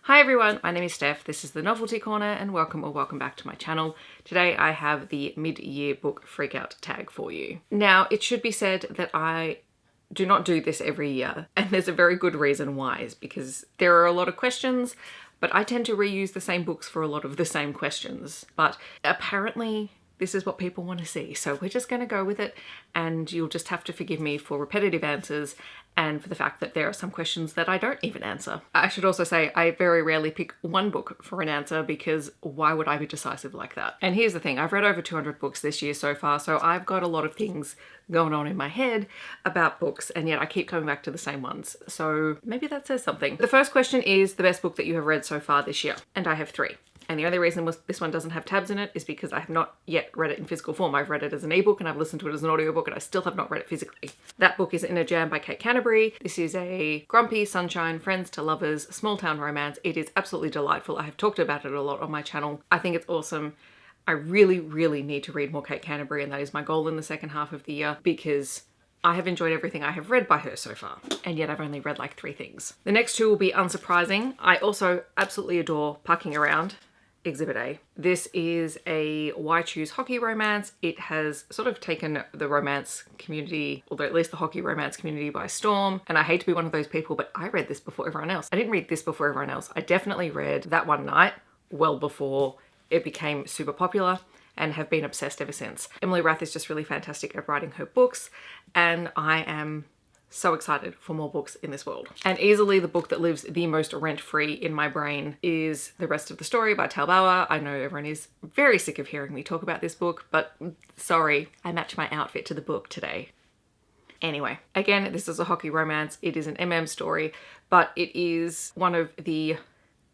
Hi everyone, my name is Steph, this is the Novelty Corner and welcome back to my channel. Today I have the mid-year book freakout tag for you. Now it should be said that I do not do this every year and there's a very good reason why, is because there are a lot of questions but I tend to reuse the same books for a lot of the same questions. But apparently this is what people want to see, so we're just going to go with it and you'll just have to forgive me for repetitive answers and for the fact that there are some questions that I don't even answer. I should also say I very rarely pick one book for an answer because why would I be decisive like that? And here's the thing, I've read over 200 books this year so far, so I've got a lot of things going on in my head about books and yet I keep coming back to the same ones. So maybe that says something. The first question is the best book that you have read so far this year, and I have 3. And the only reason this one doesn't have tabs in it is because I have not yet read it in physical form. I've read it as an ebook and I've listened to it as an audiobook and I still have not read it physically. That book is In a Jam by Kate Canterbury. This is a grumpy, sunshine, friends to lovers, small town romance. It is absolutely delightful. I have talked about it a lot on my channel. I think it's awesome. I really need to read more Kate Canterbury, and that is my goal in the second half of the year because I have enjoyed everything I have read by her so far, and yet I've only read like 3 things. The next 2 will be unsurprising. I also absolutely adore Pucking Around, Exhibit A. This is a why choose hockey romance. It has sort of taken the romance community, or at least the hockey romance community, by storm. And I hate to be one of those people, but I read this before everyone else. I didn't read this before everyone else. I definitely read That One Night well before it became super popular and have been obsessed ever since. Emily Rath is just really fantastic at writing her books, and I am so excited for more books in this world. And easily the book that lives the most rent-free in my brain is The Rest of the Story by Tal Bauer. I know everyone is very sick of hearing me talk about this book, but sorry, I match my outfit to the book today. Anyway, again, this is a hockey romance. It is an MM story, but it is one of the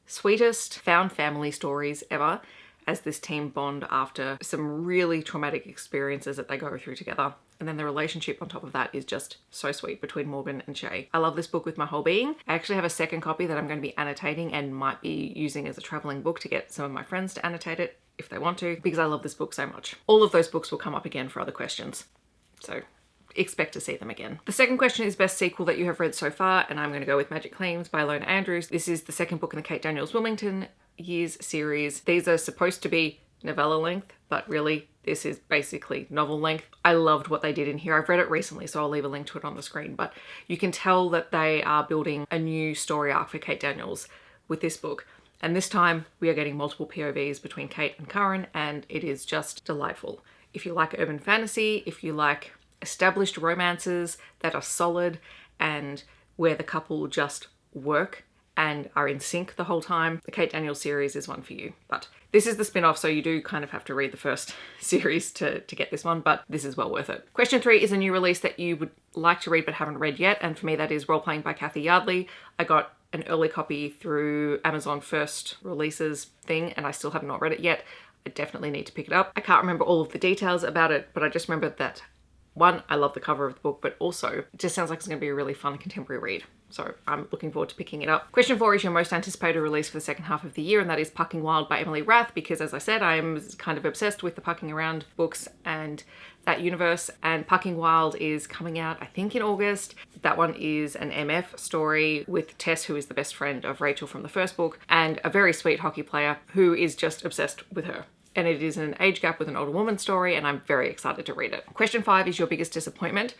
sweetest found family stories ever, as this team bond after some really traumatic experiences that they go through together. And then the relationship on top of that is just so sweet between Morgan and Shay. I love this book with my whole being. I actually have a second copy that I'm going to be annotating and might be using as a traveling book to get some of my friends to annotate it if they want to, because I love this book so much. All of those books will come up again for other questions, so expect to see them again. The second question is best sequel that you have read so far, and I'm going to go with Magic Claims by Lona Andrews. This is the second book in the Kate Daniels Wilmington Years series. These are supposed to be novella length, but really this is basically novel length. I loved what they did in here. I've read it recently, so I'll leave a link to it on the screen, but you can tell that they are building a new story arc for Kate Daniels with this book. And this time we are getting multiple POVs between Kate and Curran, and it is just delightful. If you like urban fantasy, if you like established romances that are solid and where the couple just work and are in sync the whole time, the Kate Daniels series is one for you. But this is the spin-off, so you do kind of have to read the first series to get this one, but this is well worth it. Question 3 is a new release that you would like to read but haven't read yet, and for me that is Role Playing by Kathy Yardley. I got an early copy through Amazon First Releases thing and I still have not read it yet. I definitely need to pick it up. I can't remember all of the details about it, but I just remember that, one, I love the cover of the book, but also it just sounds like it's going to be a really fun contemporary read. So I'm looking forward to picking it up. Question 4 is your most anticipated release for the second half of the year, and that is Pucking Wild by Emily Rath, because as I said, I am kind of obsessed with the Pucking Around books and that universe, and Pucking Wild is coming out, I think, in August. That one is an MF story with Tess, who is the best friend of Rachel from the first book, and a very sweet hockey player who is just obsessed with her. And it is an age gap with an older woman story, and I'm very excited to read it. Question 5 is your biggest disappointment.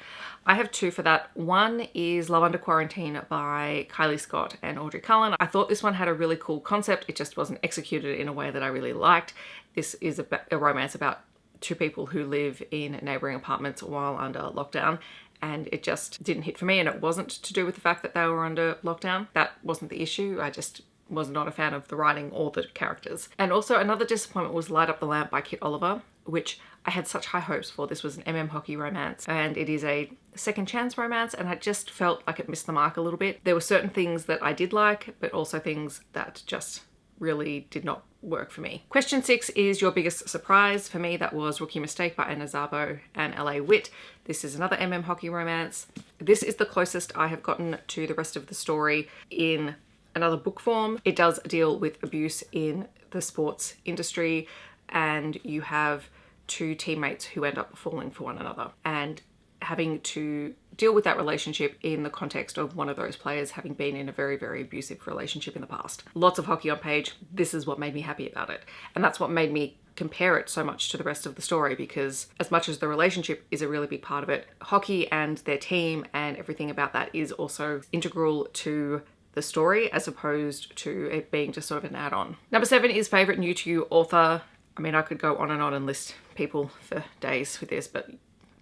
I have 2 for that. One is Love Under Quarantine by Kylie Scott and Audrey Cullen. I thought this one had a really cool concept. It just wasn't executed in a way that I really liked. This is a romance about 2 people who live in neighboring apartments while under lockdown, and it just didn't hit for me. And it wasn't to do with the fact that they were under lockdown. That wasn't the issue. I just was not a fan of the writing or the characters. And also another disappointment was Light Up the Lamp by Kit Oliver, which I had such high hopes for. This was an MM hockey romance and it is a second chance romance, and I just felt like it missed the mark a little bit. There were certain things that I did like, but also things that just really did not work for me. Question 6 is your biggest surprise. For me, that was Rookie Mistake by Anna Szabo and LA Witt. This is another MM hockey romance. This is the closest I have gotten to the rest of the story in another book form. It does deal with abuse in the sports industry, and you have 2 teammates who end up falling for one another and having to deal with that relationship in the context of one of those players having been in a very, very abusive relationship in the past. Lots of hockey on page. This is what made me happy about it. And that's what made me compare it so much to the rest of the story, because as much as the relationship is a really big part of it, hockey and their team and everything about that is also integral to the story, as opposed to it being just sort of an add-on. Number 7 is favorite new to you author. I mean, I could go on and list people for days with this, but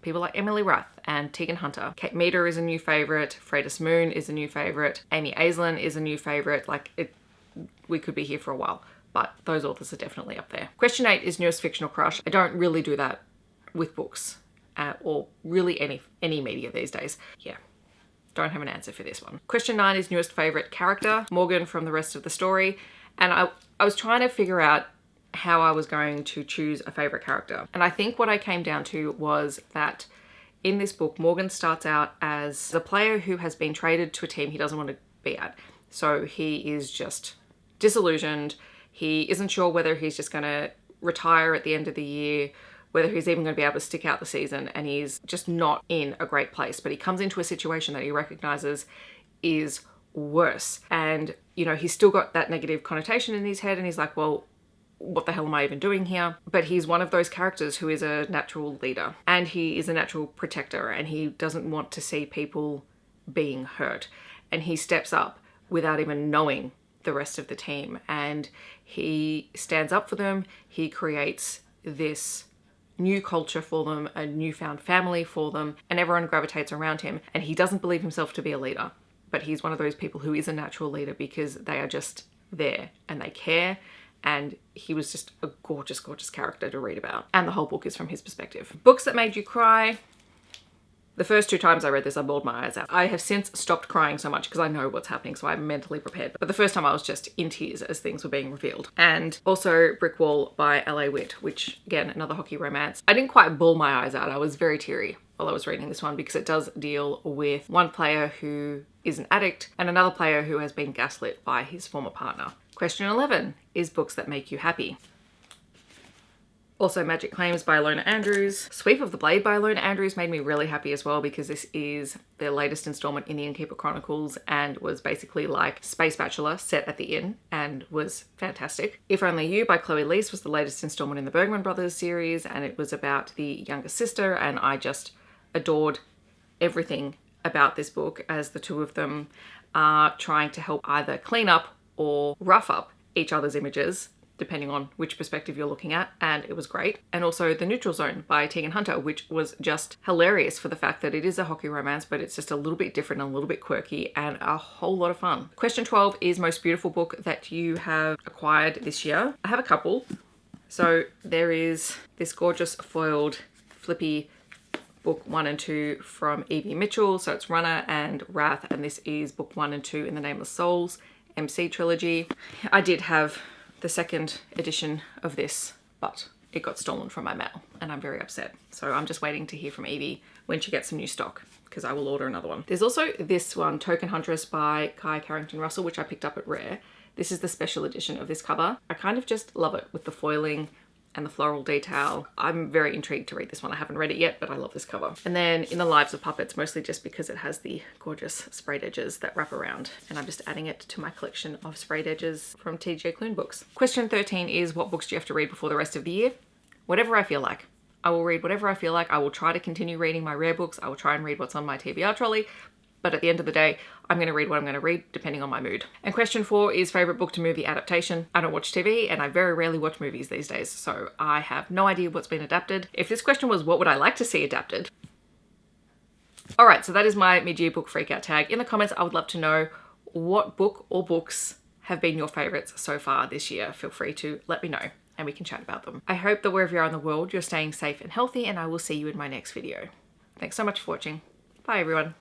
people like Emily Rath and Tegan Hunter. Kate Meader is a new favorite. Freydis Moon is a new favorite. Amy Aislinn is a new favorite. We could be here for a while, but those authors are definitely up there. Question 8 is newest fictional crush. I don't really do that with books or really any media these days. Yeah, don't have an answer for this one. Question 9 is newest favorite character. Morgan from the rest of the story. And I was trying to figure out how I was going to choose a favorite character. And I think what I came down to was that in this book, Morgan starts out as a player who has been traded to a team he doesn't want to be at. So he is just disillusioned. He isn't sure whether he's just going to retire at the end of the year, whether he's even going to be able to stick out the season, and he's just not in a great place. But he comes into a situation that he recognizes is worse. And, you know, he's still got that negative connotation in his head, and he's like, well, what the hell am I even doing here? But he's one of those characters who is a natural leader, and he is a natural protector, and he doesn't want to see people being hurt. And he steps up without even knowing the rest of the team, and he stands up for them. He creates this new culture for them, a newfound family for them, and everyone gravitates around him. And he doesn't believe himself to be a leader, but he's one of those people who is a natural leader because they are just there and they care. And he was just a gorgeous, gorgeous character to read about. And the whole book is from his perspective. Books that made you cry. The first 2 times I read this, I bawled my eyes out. I have since stopped crying so much because I know what's happening, so I'm mentally prepared. But the first time I was just in tears as things were being revealed. And also Brick Wall by L.A. Witt, which, again, another hockey romance. I didn't quite bawl my eyes out. I was very teary while I was reading this one because it does deal with one player who is an addict and another player who has been gaslit by his former partner. Question 11 is books that make you happy. Also Magic Claims by Ilona Andrews. Sweep of the Blade by Ilona Andrews made me really happy as well because this is their latest installment in the Innkeeper Chronicles and was basically like Space Bachelor set at the inn and was fantastic. If Only You by Chloe Leese was the latest installment in the Bergman Brothers series, and it was about the younger sister, and I just adored everything about this book as the two of them are trying to help either clean up or rough up each other's images, depending on which perspective you're looking at, and it was great. And also The Neutral Zone by Tegan Hunter, which was just hilarious for the fact that it is a hockey romance, but it's just a little bit different and a little bit quirky and a whole lot of fun. Question 12 is most beautiful book that you have acquired this year. I have a couple. So there is this gorgeous foiled flippy book 1 and 2 from Evie Mitchell. So it's Runner and Wrath, and this is book 1 and 2 in the Nameless Souls MC trilogy. I did have the second edition of this, but it got stolen from my mail and I'm very upset. So I'm just waiting to hear from Evie when she gets some new stock, because I will order another one. There's also this one, Token Huntress by Kai Carrington Russell, which I picked up at Rare. This is the special edition of this cover. I kind of just love it with the foiling and the floral detail. I'm very intrigued to read this one. I haven't read it yet, but I love this cover. And then In the Lives of Puppets, mostly just because it has the gorgeous sprayed edges that wrap around, and I'm just adding it to my collection of sprayed edges from TJ Klune books. Question 13 is what books do you have to read before the rest of the year? Whatever I feel like. I will read whatever I feel like. I will try to continue reading my Rare books. I will try and read what's on my TBR trolley. But at the end of the day, I'm going to read what I'm going to read depending on my mood. And question 4 is favourite book to movie adaptation. I don't watch TV and I very rarely watch movies these days, so I have no idea what's been adapted. If this question was what would I like to see adapted? Alright, so that is my mid-year book freakout tag. In the comments, I would love to know what book or books have been your favourites so far this year. Feel free to let me know and we can chat about them. I hope that wherever you are in the world, you're staying safe and healthy, and I will see you in my next video. Thanks so much for watching. Bye everyone.